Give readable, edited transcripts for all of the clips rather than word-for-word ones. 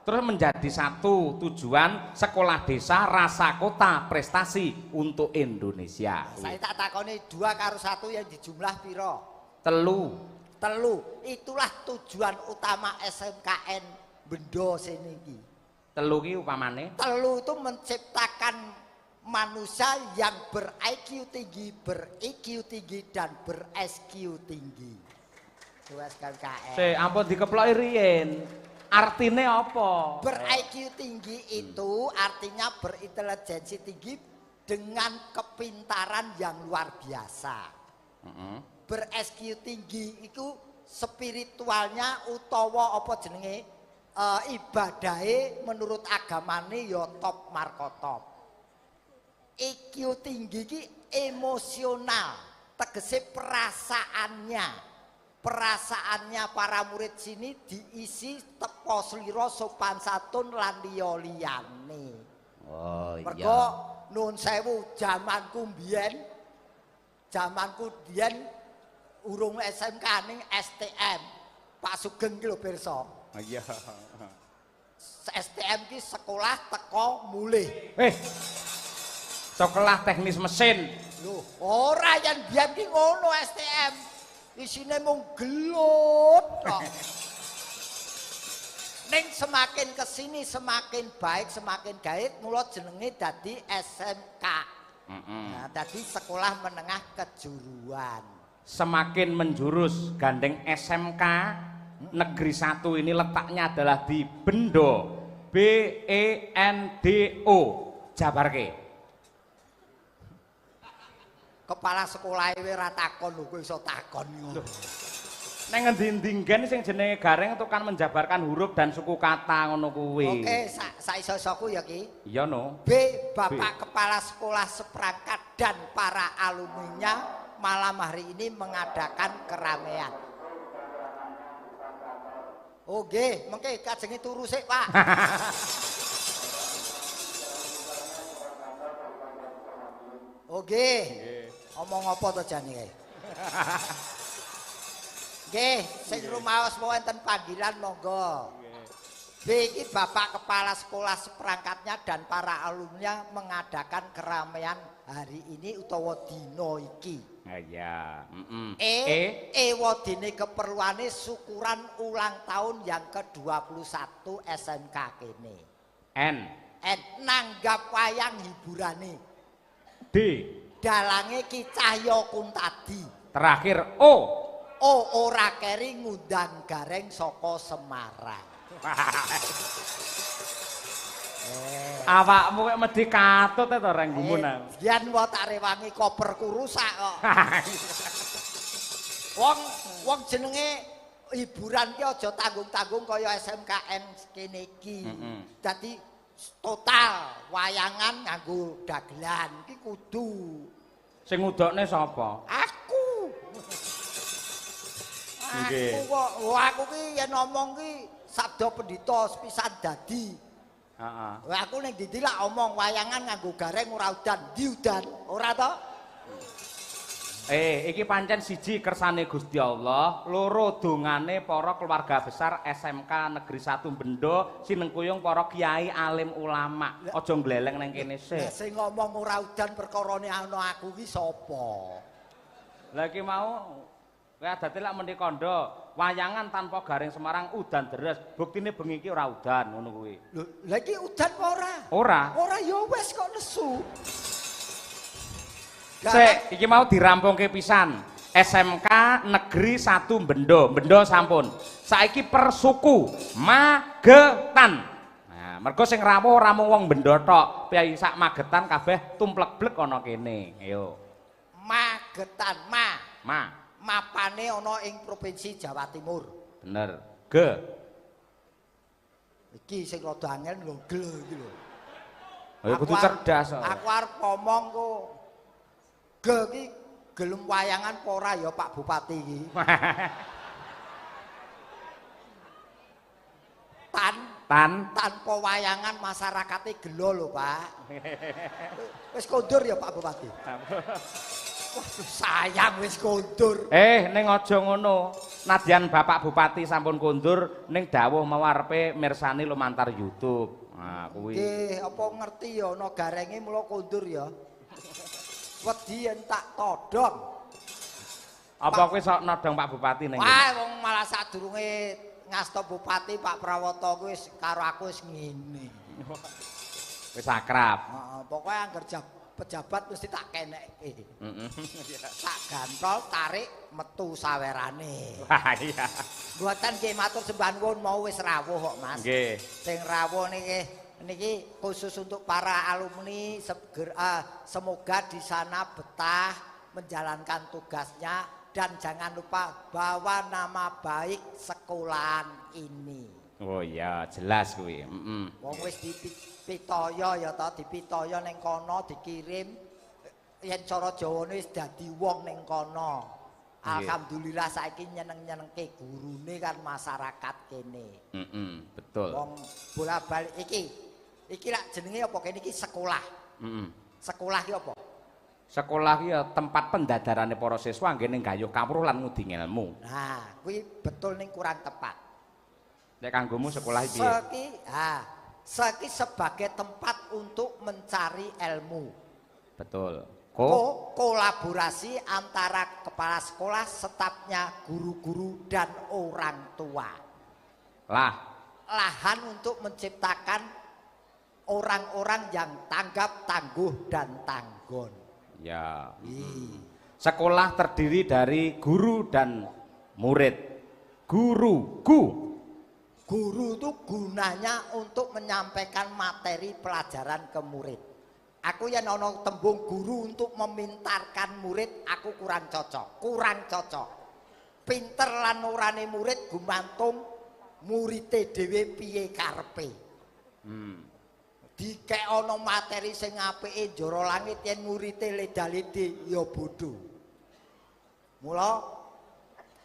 terus menjadi satu tujuan sekolah desa rasa kota prestasi untuk Indonesia. Saya tak takoni 2 karo 1 yang dijumlah piro? Telu. Itulah tujuan utama SMKN Bendo sini iki. Telu ki upamane? Telu itu menciptakan manusia yang ber-IQ tinggi, ber-IQ tinggi dan ber-SQ tinggi. Itu SMKN. Ampun dikeploki riyen. Artinya apa? Ber-IQ tinggi itu artinya berintelijensi tinggi dengan kepintaran yang luar biasa. Ber-SQ tinggi itu spiritualnya utawa apa jenenge ibadahe menurut agamane ya top markotop. IQ tinggi iki emosional, tegese perasaannya para murid sini diisi tepo slira sopan santun lan liya-liyane. Oh iya. Mergo nuwun sewu jamanku biyen urung SMK ning STM. Pak Sugeng ki lho pirsa. Iya. STM ki sekolah teko mulih. Sekolah teknis mesin. Loh, ora yen biyen ki ngono STM. Isine mung gelut tok. Ning semakin kesini semakin baik, semakin gaib, mula jenenge dadi SMK. Nah, dadi sekolah menengah kejuruan. Semakin menjurus gandeng SMK Negeri 1 ini letaknya adalah di Bendo, BENDO, Jabarke. Kepala sekolah ini ora takon lho, kowe iso takon ngono. Neng ngendi-endi gen sing jenenge Gareng itu kan menjabarkan huruf dan suku kata ngono kuwi. Oke, saiso-isoku ya Ki. Iya no. B, Bapak Kepala Sekolah seperangkat dan para alumninya malam hari ini mengadakan keramaian. Oh nggih, mengke kajenge turu sik, Pak. Oh nggih. Omong apa to jane kae? Nggih, sing rumaos wonten panggilan monggo. B iki Bapak Kepala Sekolah seperangkatnya dan para alumninya mengadakan keramaian hari ini utawa dina iki. Iya. Wadine keperluane syukuran ulang tahun yang ke-21 SMK kene. N nanggap wayang hiburane. D dalange Ki Cahya Kuntadi. Terakhir O ora keri ngundang Gareng saka Semarang. Awakmu kok medhi katut to reng gumunan. Yen wae tak rewangi koperku rusak kok. Wong jenenge hiburan ki aja tanggung-tanggung kaya SMKN kene iki. Dadi total wayangan nganggo dagelan iki kudu. Sing ngudokne sapa? Aku. Aku ki yen ngomong ki sabda pendhita sepisan dadi. Heeh. Aku ning ndi lak omong wayangan nganggo Gareng ora udan, ndi udan? Ora to? Iki pancen siji kersane Gusti Allah, loro dongane para keluarga besar SMK Negeri 1 Bendo, sinengkuyung para kiai alim ulama. Aja gleleng nang kene sik. Sing ngomong ora udan perkarane ana aku ki sapa? Lah iki mau kowe dadi lak mendhi kandha, wayangan tanpa Gareng Semarang udan deres. Buktine bengi iki ora udan ngono kuwi. Lah iki udan apa ora? Ora. Ora ya wis kok nesu. Sik, iki mau dirampungke pisan. SMK Negeri 1 Bendo, Bendo sampun. Saiki persuku Magetan. Nah, mergo sing rawuh ora mung wong Bendo tok, piyai sak Magetan kabeh tumplek-blek ana kene. Ayo. Magetan, mapane ana ing provinsi Jawa Timur. Bener. G. Iki sing rada angel lho, gel iki lho. Ayo kudu cerdas. Aku arep ngomong kok. G iki gelem wayangan apa ora ya Pak Bupati iki. Tanpa wayangan masyarakate gelo lho Pak. Wis kondur ya Pak Bupati. Waduh, sayang wis kondur. Ning aja ngono. Nadyan Bapak Bupati sampun kondur ning dawuh mau arepe mirsani lumantar YouTube. Nah, kuwi. Nggih, apa ngerti ya ana garenge mula kondur ya. Wedi yen tak todhong. Apa kowe sok nodong Pak Bupati ning Wah, wong malah sadurunge ngasta Bupati Pak Prawoto kuwi karo aku wis ngene. Wis akrab. Heeh, pokoke angger pejabat mesti tak kenekke. Tak gantol, tarik, metu sawerane. Wah iya. Mboten nggih matur sembah nuwun mau wis rawuh kok, Mas. Nggih. Sing rawuh niki khusus untuk para alumni semoga di sana betah menjalankan tugasnya dan jangan lupa bawa nama baik sekolahan ini. Oh iya, jelas kuwi. Wong wis dipitoyo ya ta, dipitoyo ning kono dikirim yen cara Jawane wis dadi wong ning kono. Alhamdulillah saiki nyeneng-nyenengke gurune kan masyarakat kene. Betul. Wong bola-balik iki lak jenenge apa kene iki sekolah. Sekolah iki apa? Sekolah ki ya tempat pendadarane para siswa nggih gayuh kawruh lan ngudi ilmu. Nah, kuwi betul ning kurang tepat. Nek kanggomu sekolah iki piye? Seki sebagai tempat untuk mencari ilmu. Betul. Kolaborasi antara kepala sekolah, stafnya, guru-guru dan orang tua. Lahan untuk menciptakan orang-orang yang tanggap, tangguh dan tanggon. Ya. Sekolah terdiri dari guru dan murid. Guru itu gunanya untuk menyampaikan materi pelajaran ke murid. Aku yang ono tembung guru untuk memintarkan murid, aku kurang cocok. Pinter lan orane murid gumantung murite dhewe piye karepe. Dikek ana materi sing apike njara langit yen murite leda-lede ya bodho. Mula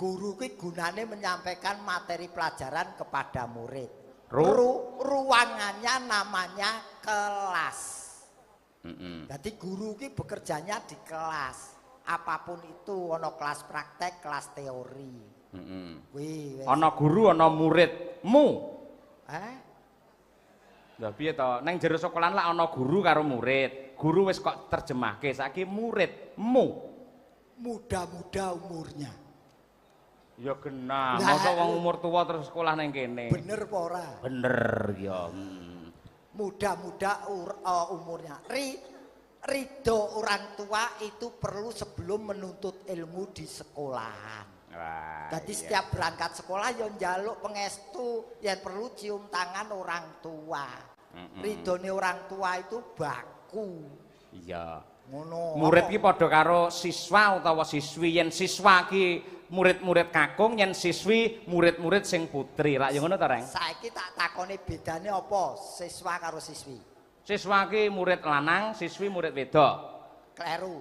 guru kuwi gunane menyampaikan materi pelajaran kepada murid. Ruangannya namanya kelas. Jadi guru ki bekerjanya di kelas. Apapun itu, ono kelas praktek, kelas teori. Ono guru, ono muridmu. Lah piye to? Nang jero sekolahan lak ono guru karo murid. Guru wis kok terjemahke, saiki muridmu. Muda-muda umurnya. Ya genah, masa wong umur tua terus sekolah nang kene. Bener apa ora? Bener ya. Muda-muda umurnya. Ridho orang tua itu perlu sebelum menuntut ilmu di sekolahan. Jadi setiap berangkat sekolah ya njaluk pengestu, yang perlu cium tangan orang tua. Ridhone orang tua itu baku. Iya. Ngono. Murid ki padha karo siswa utawa siswi. Yen siswa ki murid-murid kakung, yen siswi murid-murid sing putri. Lak ya ngono ta, Reng? Saiki tak takoni bedane apa siswa karo siswi? Siswa ki murid lanang, siswi murid wedok. Kleru.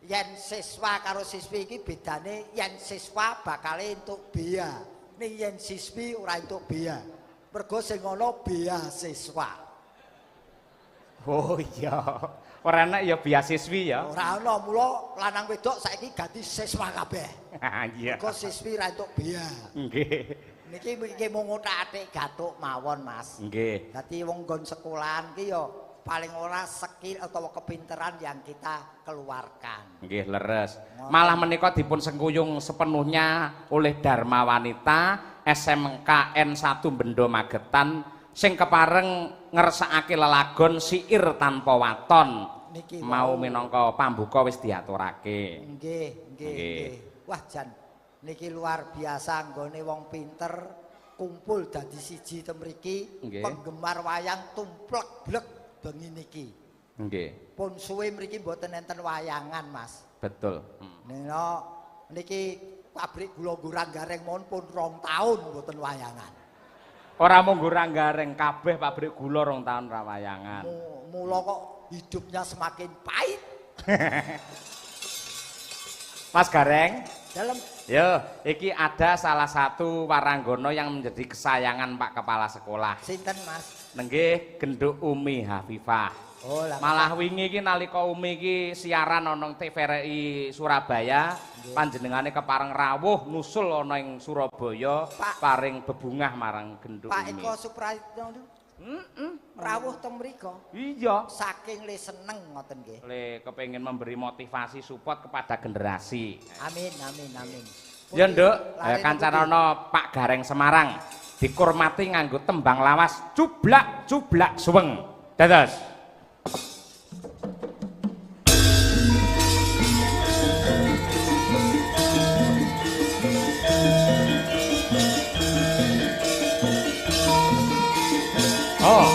Yen siswa karo siswi iki bedane yen siswa bakale entuk bea. Ning yen siswi ora entuk bea. Mergo sing ana beasiswa. Oh iya. Ora enak ya beasiswi ya. Ora ana, mula lanang wedok saiki ganti siswa kabeh. Iya. Mergo siswi ra entuk bea. Nggih. Niki mung otak-atik gatuk mawon, Mas. Nggih. Dadi wong nggon sekolahan ki ya paling ora skill atau kepinteran yang kita keluarkan. Nggih, leres. Malah menika dipun sengkuyung sepenuhnya oleh Dharma Wanita SMK N1 Bendo Magetan sing kepareng ngersakake lelagon siir tanpa waton. Niki mau minangka pambuka wis diaturake. Nggih. Wah jan niki luar biasa nggone wong pinter kumpul dadi siji temriki penggemar wayang tumplek-blek bengi niki. Nggih. Pun suwe mriki mboten enten wayangan, Mas. Betul. Niki pabrik gula Guranggareng mon pun 2 tahun mboten wayangan. Ora mung Guranggareng, kabeh pabrik gula 2 tahun ra wayangan. Mula kok hidupnya semakin pahit. Mas Gareng, Dalam. Yo, iki ada salah satu waranggono yang menjadi kesayangan Pak Kepala Sekolah. Sinten, Mas? Nenggih Genduk Umi Hafifah. Oh, lah. Malah wingi iki nalika Umi iki siaran ana TVRI Surabaya, panjenengane kepareng rawuh nusul ana ing Surabaya, paring bebungah marang Genduk Pak Umi. Eko Suprayitno niku. Rawuh teng mriko. Iya. Saking le seneng ngoten nggih. Le kepengin memberi motivasi support kepada generasi. Amin, amin, amin. Ya Nduk, kancarana Pak Gareng Semarang dikurmati nganggo tembang lawas cublak-cublak suweng. Dados. Oh.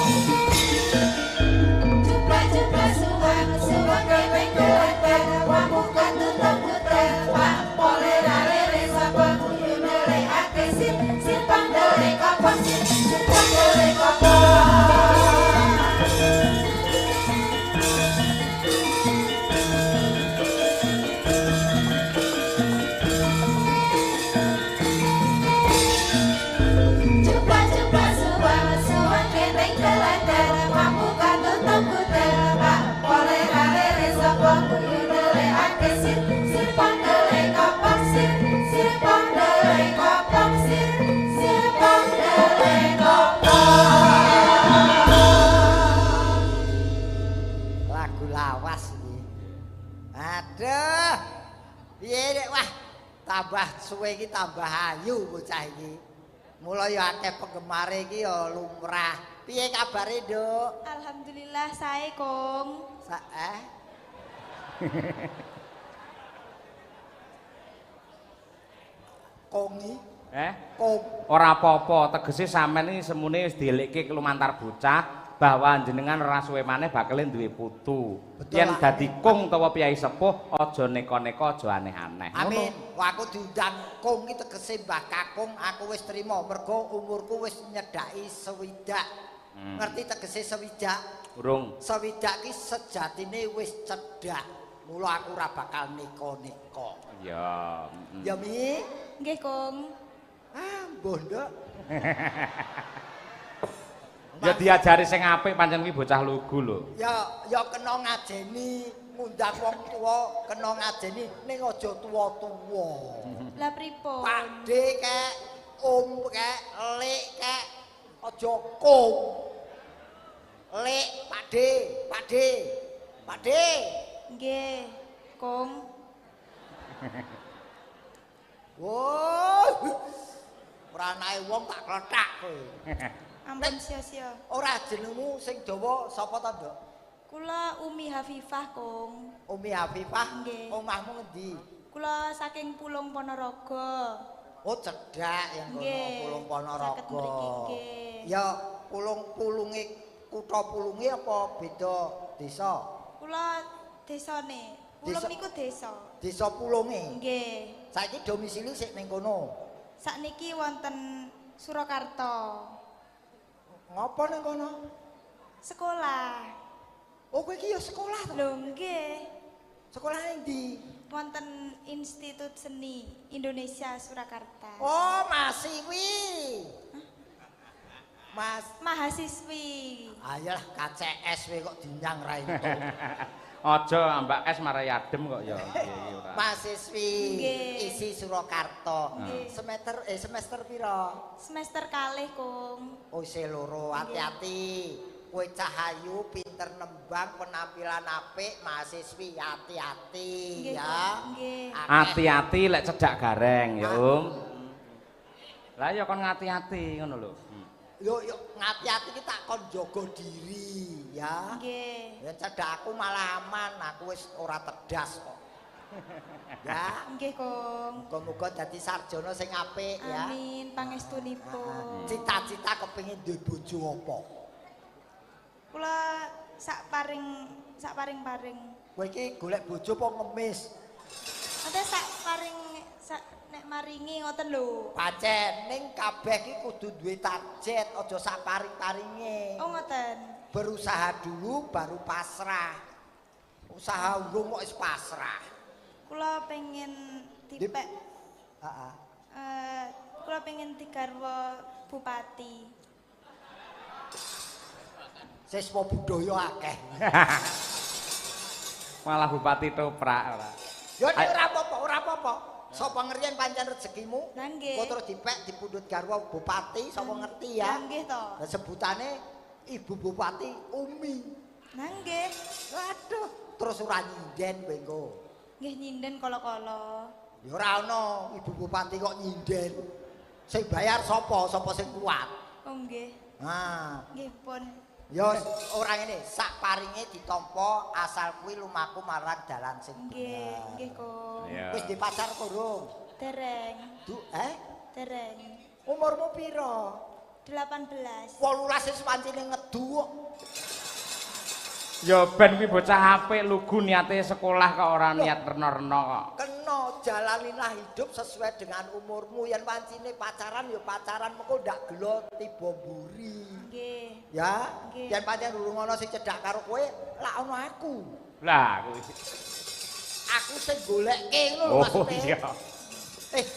Aduh. Piye nek wah tambah suwe iki tambah ayu bocah iki. Mula ya akeh penggemare iki ya lumrah. Piye kabare, Nduk? Alhamdulillah sae, Kong. Kongi? Kong. Ora apa-apa, tegese sampean iki semune wis dielikke lumantar bocah. Bahwa jenengan ora suwe maneh bakal duwe putu. Yen dadi kong utawa piyai sepuh aja neka-neka aja aneh-aneh. Amin. Wah aku diundang kong iki tegese Mbah Kakung aku wis trima mergo umurku wis nyedaki 60. Ngerti tegese 60? Urung. 60 ki sejatine wis cedhak. Mula aku ora bakal neka-neka. Ya. Ya Mi? Nggih, Kong. Mbuh, Nduk. Ya diajari sing apik pancen kuwi bocah lugu lho. Ya kena ngajeni ngundang wong tuwa, kena ngajeni ning aja tuwa-tuwa. Lah pripun? Pakde kek, kek, lek kek, aja kong. Lek, pakde, pakde. Pakde. Nggih, Kong. Wah. Ora anake wong tak kletak kowe. Ampun sia-sia. Ora jenengmu sing dawa sapa ta, Nduk? Kula Umi Hafifah, Kong. Umi Hafifah? Nggih. Omahmu ngendi? Kula saking Pulung Ponorogo. Oh, cedhak yang kono Pulung Ponorogo. Saged mriki nggih. Ya, pulunge kutha Pulunge apa beda desa? Kula desane. Pulung niku desa. Desa Pulunge. Nggih. Saiki domisili sik ning kono. Sakniki wonten Surakarta. Ngapa ning kono? Sekolah. Oh, kowe iki ya sekolah to? Lho nggih. Sekolah ning ndi? Wonten Institut Seni Indonesia Surakarta. Oh, mahasiswi. Mas Mahasiswi. Ayolah KCS kok dinyang ra itu. Aja ambak es marai adem kok ya. Mahasiswi isi Surakarta. Semester pira? Semester kalih, Kong. Oh, isih loro. Hati-hati. Kowe cahayu, pinter nembang, penampilan apik, mahasiswi hati-hati ya. Nggih. Hati-hati lek cedhak gareng ya, Om. Lah ya kon ngati-ati ngono lho. Yo ngati-ati ki tak kon jaga diri ya. Nggih. Ya cedhak aku malah aman, aku wis ora tedas kok. Ya. Nggih, Kong. Muga-muga dadi sarjana sing apik ya. Amin, pangestunipun. Cita-cita kepengin duwe bojo apa? Kula sak paring-paring. Kowe iki golek bojo apa ngemis? Ate sak nek maringi ngoten lho. Pancen ning kabeh iki kudu duwe target, aja sak paring-paringe. Oh ngoten. Berusaha dulu baru pasrah. Usaha urung kok wis pasrah. Kula pengen dipek Heeh. Kula pengen digarwa bupati. Siswa budaya akeh. Malah bupati toprak ora. Ya nek ora apa-apa. Sapa ngerti yen pancen rezekimu? Lah nggih. Kok terus dipek dipundhut garwa bupati, sapa ngerti ya? Lah nggih to. Lah sebutane Ibu Bupati Umi. Lah nggih. Waduh, terus ora nyinden kowe engko. Nggih nyinden kala-kala. Ya ora ana Ibu Bupati kok nyinden. Sing bayar sapa? Sapa sing kuat? Oh nggih. Nah, Nggih pun. ya ora ngene, sak paringe ditampa asal kuwi lumaku marang dalan sing Nggih, bener. nggih kok. Iya. Wis di pacar kurung? Dereng. Dereng. Dereng. Umurmu piro? 18. 18 wis pancene ngedu kok. Ya ben kuwi bocah apik lugu niate sekolah kok ora niat rena-rena kok. Kena jalanilah hidup sesuai dengan umurmu. Yen pancine pacaran ya pacaran mengko ndak gelo tiba mburi. Nggih. Ya, Nggih. yen pancen durung ana sing cedhak karo kowe, lak ono aku. Lah kuwi. Aku sing golekke ngono lho Oh maksudnya. iya.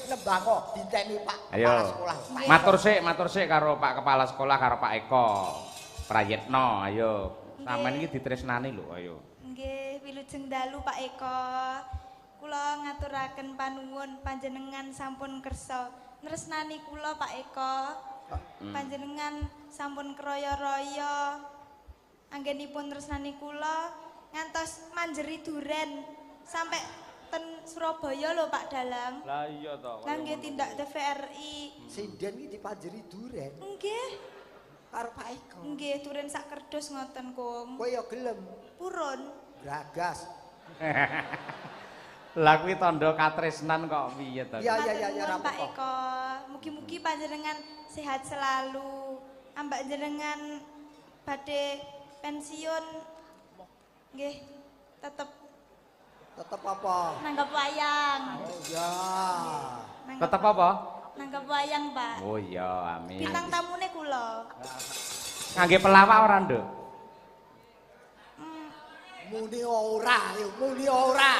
Nembang kok diteni Pak Ayo. Kepala Sekolah. Pak Eko. Matur sik karo Pak Kepala Sekolah karo Pak Eko. Prayitno, ayo. Sampeyan iki ditresnani lho, ayo. Nggih, wilujeng dalu Pak Eko. Kula ngaturaken panuwun panjenengan sampun kersa nresnani kula Pak Eko. Panjenengan sampun kroyo-royo anggenipun tresnani kula ngantos manjeri duren sampai ten Surabaya lho Pak Dalang. Lah iya to. Lah nggih tindak TVRI. Sinden iki dipajeri duren Nggih. karo Pak Eko. Nggih, duren sak kerdus ngoten, Kung. Kowe ya gelem Purun. gagas. Lah kuwi tandha katresnan kok piye to? Iya, Matur iya, nuwun, apa Pak Eko. Mugi-mugi panjenengan sehat selalu. Ambak jenengan badhe pensiun nggih tetep Tetep apa? nanggap wayang. Oh ya. Tetep apa? Nanggap wayang, Pak. Oh iya, amin. Bintang tamune kula. Ngangge pelawak ora, Nduk? Muni ora, yo muni ora.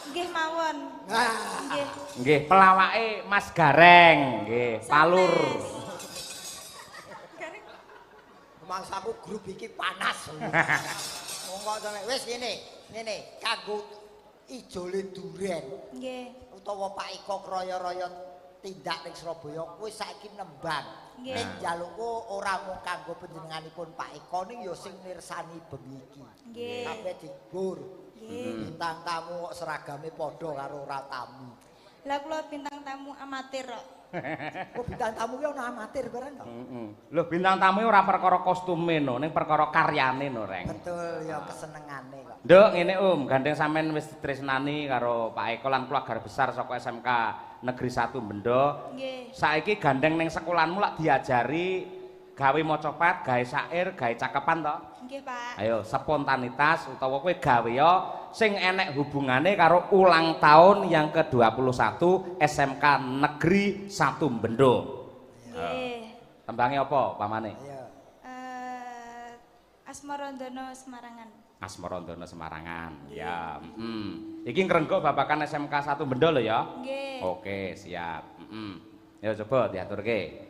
Nggih mawon. Nah, Nggih. Nggih, pelawake Mas Gareng, nggih, palur. mangsaku grup iki panas. Monggo sampe wis ngene kanggo ijole duren Nggih. utawa Pak Iko kroyo-royo tindak ning Surabaya kuwi saiki nembang. Nggih. Ning jalukku ora mung kanggo panjenenganipun Pak Iko ning ya sing mirsani bengi iki. Nggih. Sampai digur. Nggih. Bintang tamu kok seragame padha karo ora tamu. Lah kula bintang tamu amatir kok. Kok bintang tamu ki ana amatir barang kok. Lho bintang tamu ora perkara kostume no, ning perkara karyane no, Reng. Betul ya kesenengane kok. Nduk ngene gandeng sampean wis ditresnani karo Pak Eko lan keluarga besar saka SMK Negeri 1 Bendo. Nggih. Saiki gandeng ning sekolahanmu lak diajari gawe maca pet, gawe syair, gawe cakepan to? Nggih, Pak. Ayo spontanitas utawa kowe gawe ya sing enek hubungane karo ulang tahun yang ke-21 SMK Negeri 1 Bendo. Nggih. Tembange apa pamane? Iya. Asmarandono Semarangan. Asmarandono Semarangan. Ya, Iki ngrenggo babakan SMK 1 Bendo lho ya. Nggih. Oke, siap. Ya coba diaturke.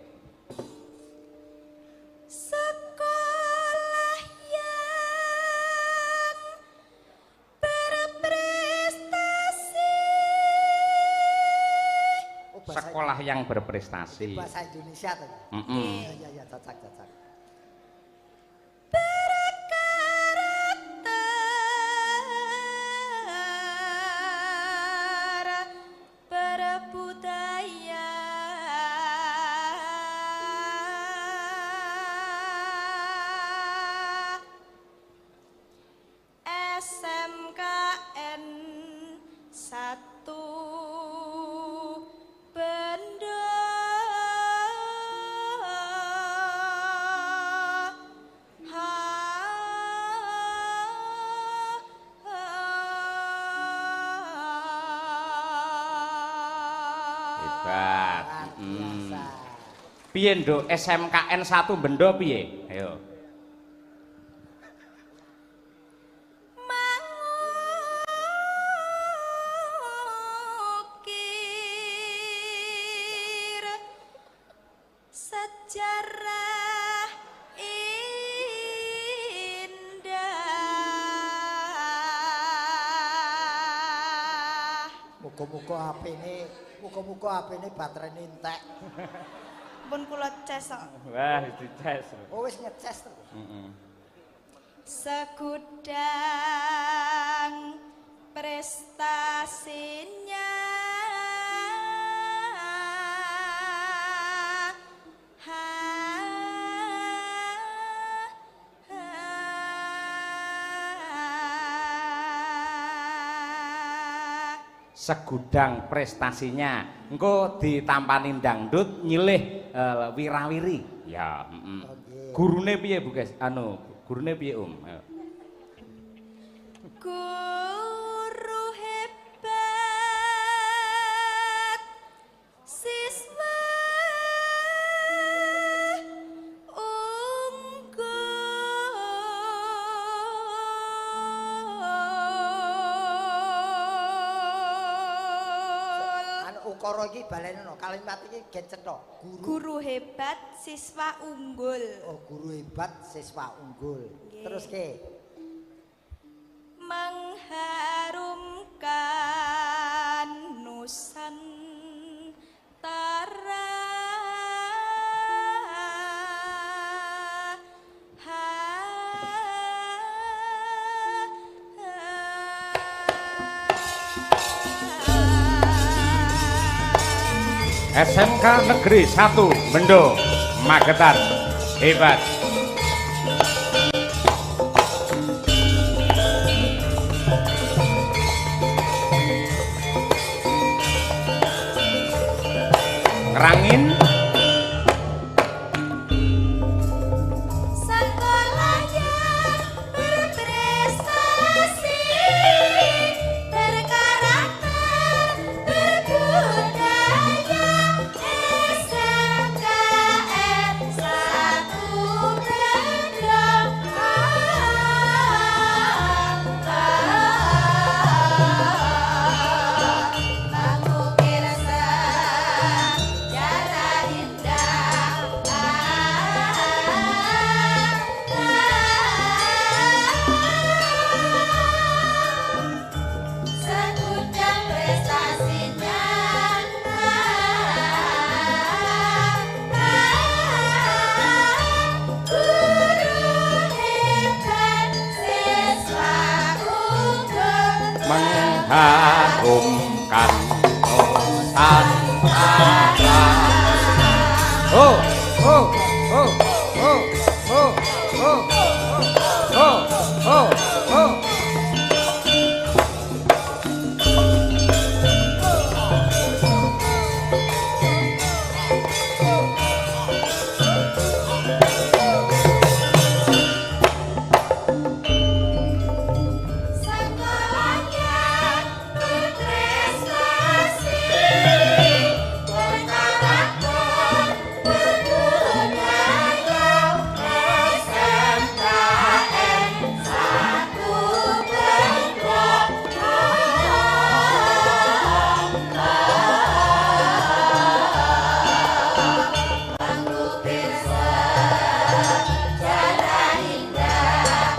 Sekolah yang berprestasi. Oh, bahasa Sekolah yang berprestasi. bahasa Indonesia tuh. Iya iya cocok. Berkarakter berbudaya. SMKN 1 Bendo. Hebat. Biasa. Piye Nduk SMKN 1 Bendo piye? Ayo. Manguki Muga-muga HP-ne baterainé entek. Pun kula ces kok. Wah, dices. Oh wis ngeces to. Segudang prestasinya segudang prestasinya engko ditampani dangdut nyilih wirawiri ya gurune piye Bu guys gurune piye Ayo. Guru hebat siswa Ukara iki balenono kalimat iki gen cetha. Guru hebat siswa unggul. Oh, guru hebat siswa unggul. Terus ke mengharumkan Nusantara. SMK Negeri 1 Bendo Magetan hebat. Ngerangin sekolahnya berprestasi, berkarakter, berbudaya. SMKN 1 Bendo. Mengukir sejarah indah. Segudang prestasinya. Guru hebat siswa unggul. mengharumkan Nusantara. Oh, oh, oh, oh, oh, oh, oh, oh, oh. Sekolahnya berprestasi, berkarakter, berbudaya. SMKN 1 Bendo. Mengukir sejarah indah.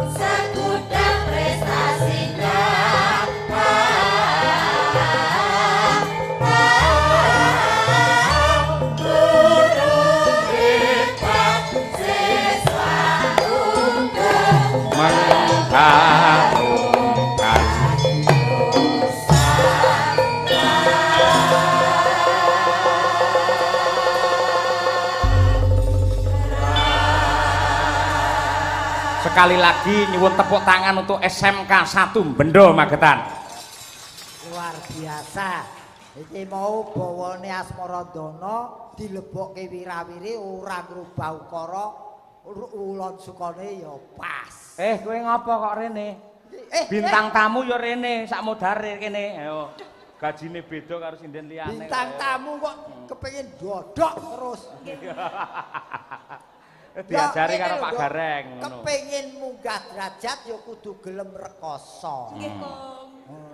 Segudang prestasinya. Guru hebat siswa unggul. Mengharumkan sekali lagi nyuwun tepuk tangan untuk SMK 1 Bendo Magetan. luar biasa. Iki mau bawane Asmaradana dilebokke wirawiri ora ngrubah ukara ulon sukane ya pas. Kowe ngapa kok rene? Bintang tamu ya rene sak modare kene. Ayo. Gajine beda karo sinden liyane. Bintang tamu kok kepengin dodok terus. Diajari Ya, karo ini Pak lho, Gareng ngono. Kepengin munggah derajat ya kudu gelem rekoso. Nggih, Kong.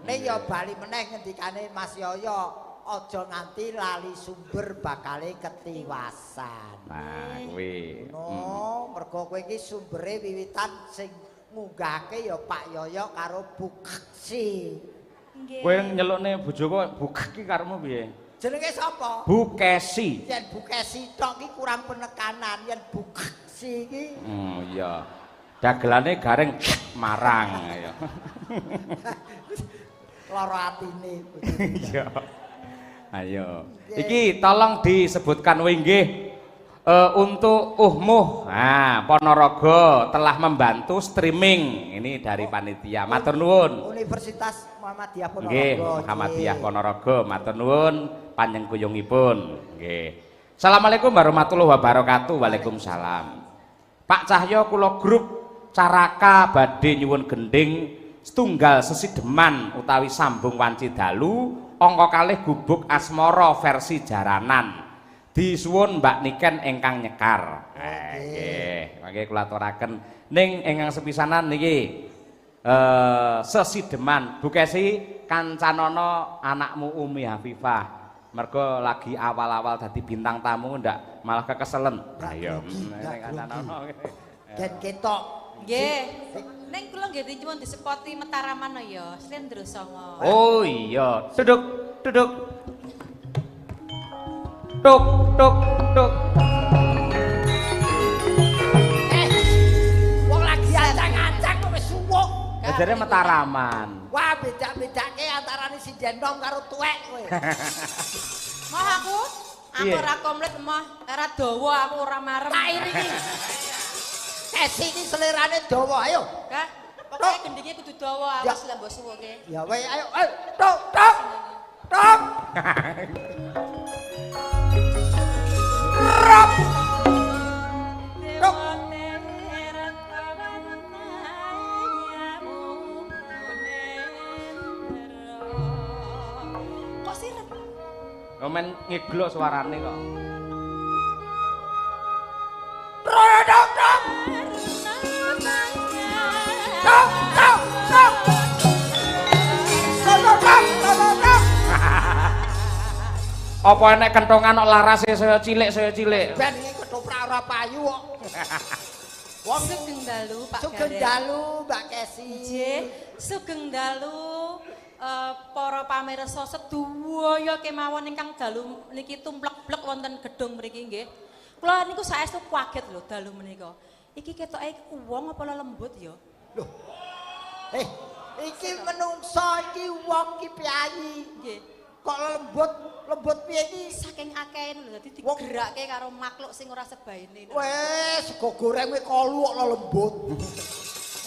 Ning ya bali meneh ngendikane Mas Yoyo, aja nganti lali sumber bakale ketiwasan. Nah, kuwi. No, mergo kowe iki sumbere wiwitan sing ngunggahke ya Pak Yoyo karo Bukeksi. Nggih. Kowe nyelukne bojoku bukek iki karemu piye? Jenenge sapa? Bukesi. Yen Bukesi tok iki kurang penekanan, yen Bukeksi iki. Iya. Dagelane garing marang ya. Lara atine. Iya. Ayo. Iki tolong disebutkan winggih untuk Muh. Nah, Ponorogo telah membantu streaming ini dari panitia. Matur nuwun. Universitas Muhammadiyah Ponorogo. Nggih, Muhammadiyah Ponorogo. Matur nuwun panjenenganipun. Nggih. Assalamualaikum warahmatullahi wabarakatuh. Waalaikumsalam. Pak Cahyo kula grup Caraka badhe nyuwun gending setunggal sesideman utawi sambung wanci dalu angka kalih gubuk asmara versi jaranan disuwun Mbak Niken ingkang nyekar. Nggih, mangke kula aturaken ning ingkang sepisanan niki sesideman Bukesi kancanana anakmu Umi Hafifah. Mergo lagi awal-awal dadi bintang tamu ndak malah kekeselen. Ayo ning kancanana. Dan ketok. Nggih. Ning kula nggih nyuwun disepoti Mataraman ya, Slendra Sanga. Oh iya, duduk, duduk. Tuk, tuk, tuk. Wong lagi ancang-ancang kok wis suwuk. Ajare Mataraman. Wah, beda-bedake antarane si Jendong karo tuwek kowe. Moh aku ora komplit moh, ora dawa aku ora marem. Tak iringi. Esi iki selerane dawa, ayo. Kah? Pokoke gendinge kudu dawa, awas lah mbok suwuke. Ya wae ayo. Tok, tok. Tok. Rap. Tok. Kok siret? Komen ngeglo suarane kok. Tok, tok, tok. Tok, tok, tok. Tok, tok, tok, tok, tok. Apa enek kentongan kok larase saya cilik. Ben iki ketoprak ora payu kok. Wong Sugeng dalu Pak Sugeng Gareng. dalu Mbak Kesi. Nggih, sugeng dalu para pamirsa sedaya kemawon ingkang dalu niki tumplek-blek wonten gedung mriki nggih. Kula niku saestu kaget lho dalu menika. Iki ketoke wong apa lembut ya? Loh. Iki menungso iki wong iki piyayi. Nggih. Kok lembut piye iki? Saking akeh lho dadi digerakke karo makhluk sing ora sebaine. Wes sego goreng kowe kolu kok lembut.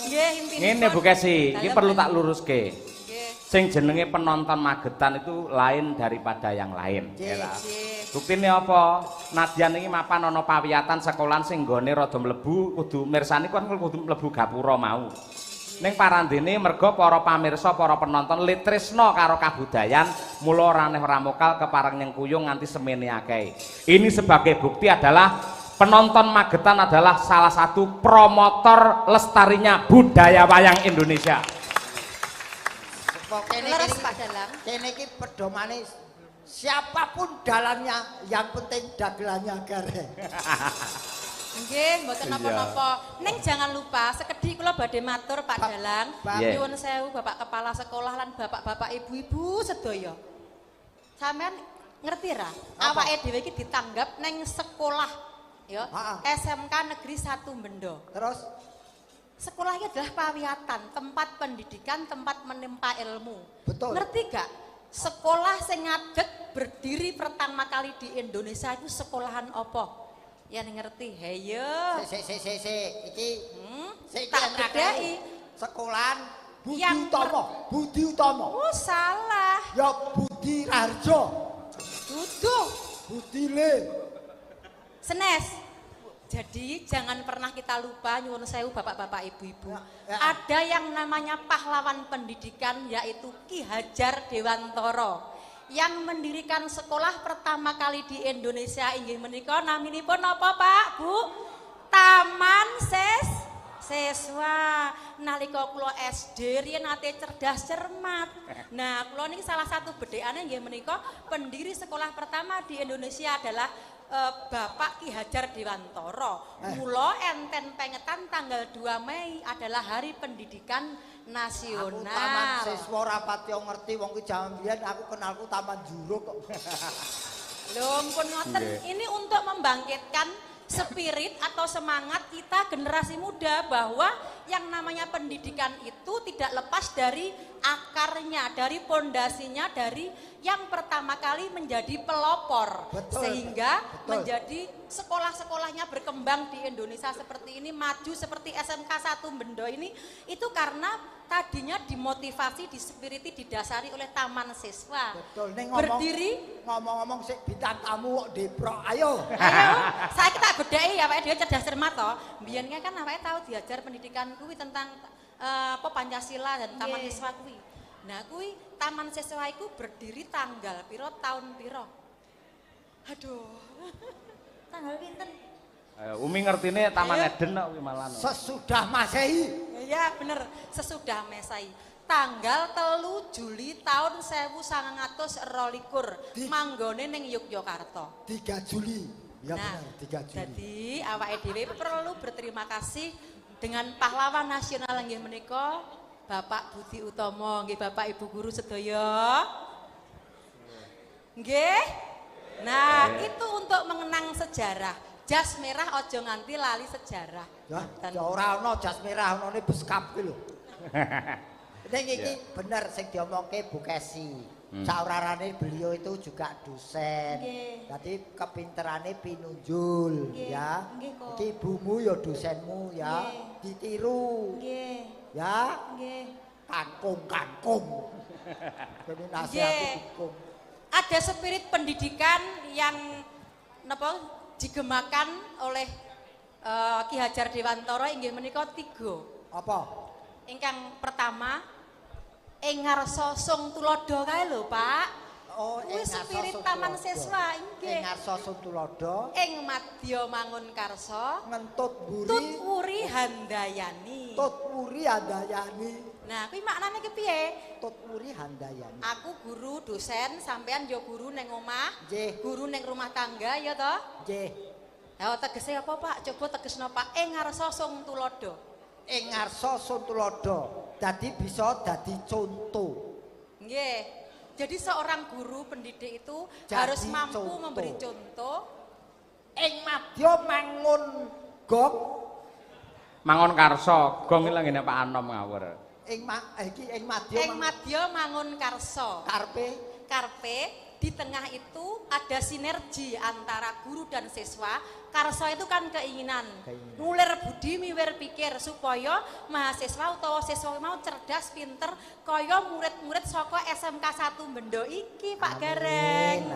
Nggih, intine. Ngene Bu Kesi, iki perlu tak luruske. Nggih. Sing jenenge penonton Magetan itu lain daripada yang lain. Nggih. Buktine apa? Nadyan iki mapan ana pawiyatan sekolahan sing nggone rada mlebu kudu mirsani kan kudu mlebu gapura mau. Ning parandene merga para pamirsa, para penonton litresna karo kabudayan, mula ora neh ora mokal kepareng nyengkuyung nganti semene akeh. Ini sebagai bukti adalah penonton Magetan adalah salah satu promotor lestarinya budaya wayang Indonesia. Leres Pak Dalang. Kene iki pedomane siapapun dalannya, yang penting dagelannya gareng. Nggih, mboten napa-napa. Ning jangan lupa sekedhik kula badhe matur Pak Dalang. Nyuwun sewu Bapak Kepala Sekolah lan Bapak-bapak Ibu-ibu sedaya. Sampeyan ngerti ra? Awake dhewe iki ditanggap ning sekolah ya. SMK Negeri 1 Bendo. Terus Sekolah ini adalah pawiyatan, tempat pendidikan, tempat menempa ilmu. Betul. Ngerti gak? Sekolah sing ngadeg berdiri pertama kali di Indonesia itu sekolahan apa? Yang ngerti, heyo. Iki tak bedai. Sekolahan Budi Yang Utomo. Budi Utomo. Oh salah. Ya Budi Raharjo. Duduh. Budi Le. Senes. Jadi jangan pernah kita lupa nyuwun sewu bapak-bapak ibu-ibu. Ya. Ada yang namanya pahlawan pendidikan yaitu Ki Hajar Dewantara yang mendirikan sekolah pertama kali di Indonesia inggih menika naminipun apa Pak Bu? Taman Siswa nalika kula SD riyen nate cerdas cermat. Nah, kula niki salah satu bedhekane nggih menika pendiri sekolah pertama di Indonesia adalah Bapak Ki Hajar Dewantara. Mula enten pengetan tanggal 2 Mei adalah Hari Pendidikan Nasional. Aku taman siswa rapati ngerti wong ki jaman biyen aku kenalku taman juruk kok. Lho, pun ngoten ini untuk membangkitkan spirit atau semangat kita generasi muda bahwa yang namanya pendidikan itu tidak lepas dari akarnya, dari pondasinya, dari yang pertama kali menjadi pelopor. Betul, sehingga betul. menjadi sekolah-sekolahnya berkembang di Indonesia seperti ini, maju seperti SMK 1 Bendo ini, itu karena tadinya dimotivasi, dispiriti, didasari oleh taman siswa. Betul, ning berdiri ngomong-ngomong sik bintang tamu kok deprok. Ayo. Ayo, saya kita bedai ya Pak, dia cerdas cermat toh. Biyennya kan awake tahu diajar pendidikan kuwi tentang apa Pancasila dan taman siswa kuwi. Nah, kuwi taman siswa iku berdiri tanggal piro tahun piro? Aduh. Tanggal pinten? Umi ngertine Taman Eden kok kuwi malah. Sesudah Masehi. Ya bener, sesudah Masehi. Tanggal 3 Juli tahun 1922 manggone ning Yogyakarta. 3 Juli. Ya Nah, benar, 3 Juli. Jadi awake dhewe perlu berterima kasih dengan pahlawan nasional nggih menika Bapak Budi Utomo, nggih Bapak Ibu guru sedaya. Nggih. Nah, itu untuk mengenang sejarah. Jas merah ojo nganti lali sejarah. Ya, ya ora ana jas merah onone beskap ki lho. Ning iki bener sing diomongke Bu Kesi. Saurarane beliau itu juga dosen. Jadi kepinterane pinunjul ya. Iki ibumu ya dosenmu ya. Ditiru. Ya. Kangkung. Jadi nasihat hukum. Ada spirit pendidikan yang napa digemakan oleh Ki Hajar Dewantara inggih menika 3. Apa? Ingkang pertama ing ngarsa sung tulodo kae lho, Pak. Oh, kuwi spirit taman siswa inggih. Ing ngarsa sung tulodo, ing madya mangun karsa, ngentut buri, tut wuri handayani. tut wuri handayani. Nah, kuwi maknane ki piye? Tut wuri handayani. Aku guru dosen, sampean yo guru ning omah, Nggih. guru ning rumah tangga ya toh? Nggih. Ya tegese apa, Pak? Coba tegesno, Pak. Ing ngarsa sung tulodo. Ing ngarsa sung tulodo. Dadi bisa dadi contoh. Nggih. Jadi seorang guru pendidik itu Jadi harus mampu contoh. memberi contoh. Ing madya mangun gong, Mangun karsa, gong iki ngene Pak Anom ngawur. ing madya Ing madya mangun karsa. Karpe di tengah itu ada sinergi antara guru dan siswa. Karsa itu kan keinginan. Ngulir budi miwir pikir supaya mahasiswa utawa siswa mau cerdas, pinter kaya murid-murid saka SMK 1 Bendo iki, Pak Gareng.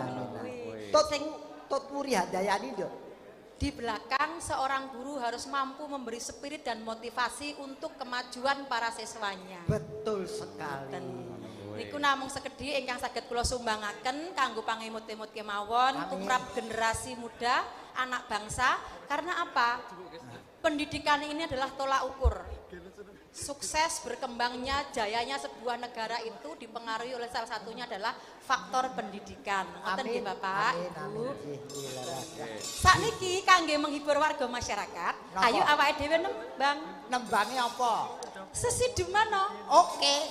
Tut wuri handayani lho. Di belakang seorang guru harus mampu memberi spirit dan motivasi untuk kemajuan para siswanya. Betul sekali. Niku namung sekedhi ingkang saged kula sumbangaken kanggo pangemut-emut kemawon tumrap generasi muda anak bangsa. Karena apa? Pendidikan ini adalah tolak ukur. Sukses berkembangnya jayanya sebuah negara itu dipengaruhi oleh salah satunya adalah faktor pendidikan. Ngoten nggih Bapak, Ibu. Sakniki kangge menghibur warga masyarakat, ayo awake dhewe nembang. Nembange apa? Sesideman no. Oke.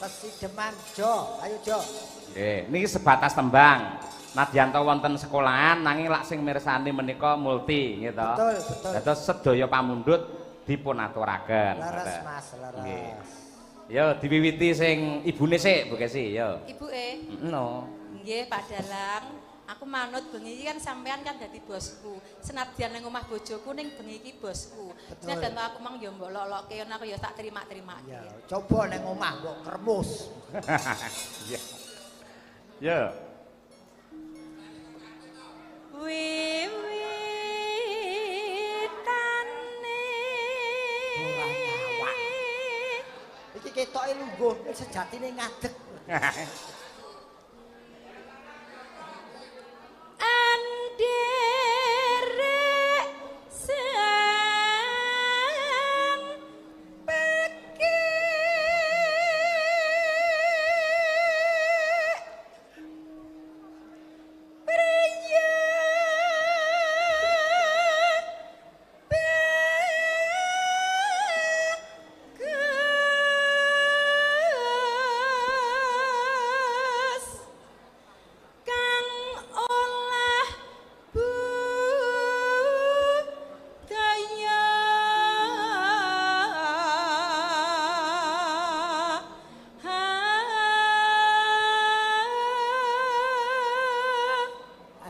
Sesideman Jo, ayo Jo. Nggih, niki sebatas tembang. Nadyanto wonten sekolahan nanging lak sing mirsani menika multi nggih to. Betul, betul. Dados sedaya pamundhut dipun aturaken. Leres Mas, leres. Nggih. Yo diwiwiti sing ibune sik Bu Kesi, yo. Ibuke. No. Nggih Pak Dalang, aku manut bengi iki kan sampean kan dadi bosku. Senadyan ning omah bojoku ning bengi iki bosku. Senadyan aku mang yo mbok lolokke yen aku yo tak terima-terima. Ya, coba ning omah mbok kremus. Iya. Yo. Wiwitane Iki ketoke lungguh sejatine ngadeg. Anderek sang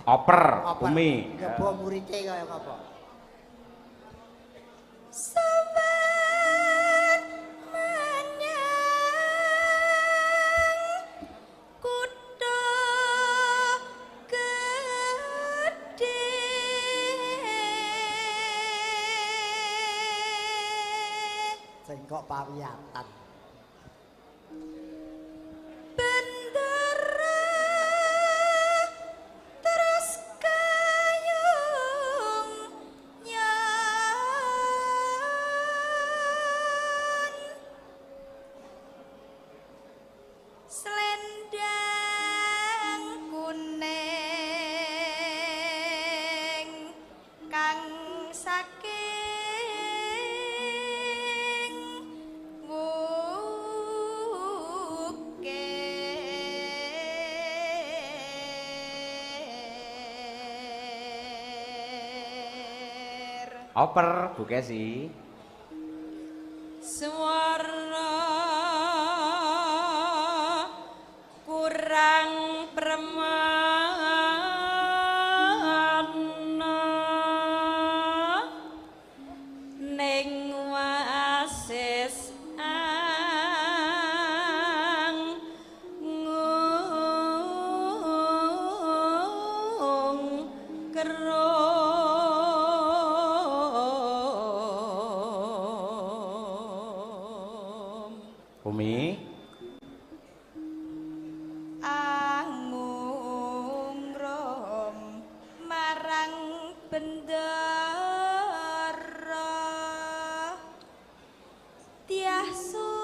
Oper, Umi. Nyoba murite kaya apa? Sobat menyang kutha gedhe. Sing kok pawiyatan. Bendera terus kayung nyon selendang kuning kang saking Oper, Bu Kesi. Swara kurang permana ning wasis angung kero Umi. angung rom marang bendera tiasu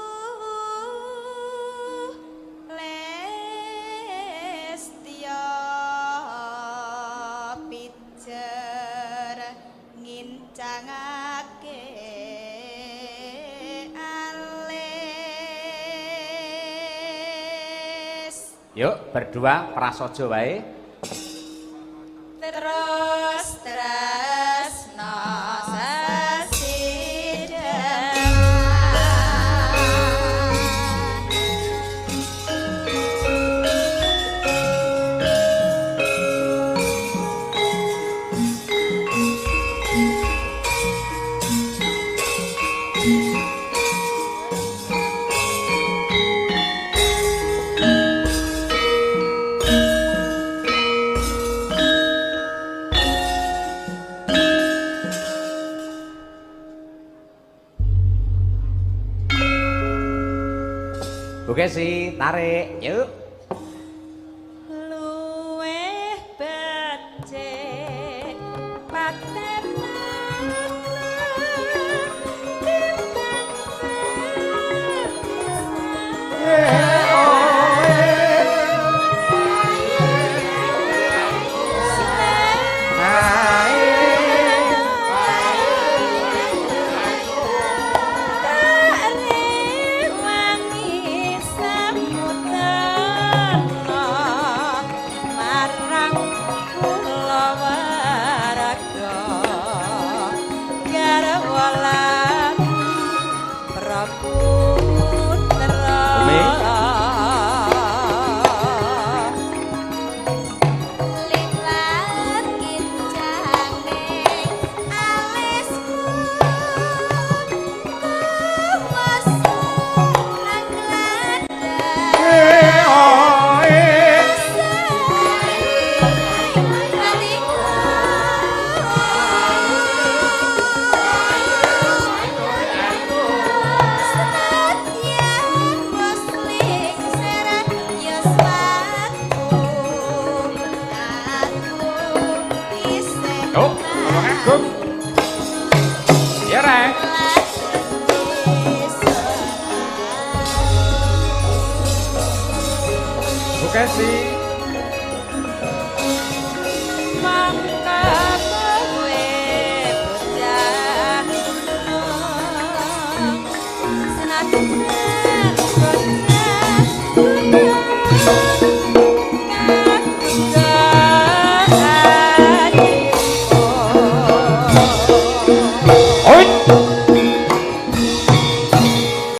lestya pijer ngincangake Yuk, berdua prasaja wae. terus tresno Bu Kesi, tarik. Yuk. luweh becik patenan Oh, Assalamualaikum. Ya, Rek. Bu Kesi. mangka kowe bocah senajan Oi.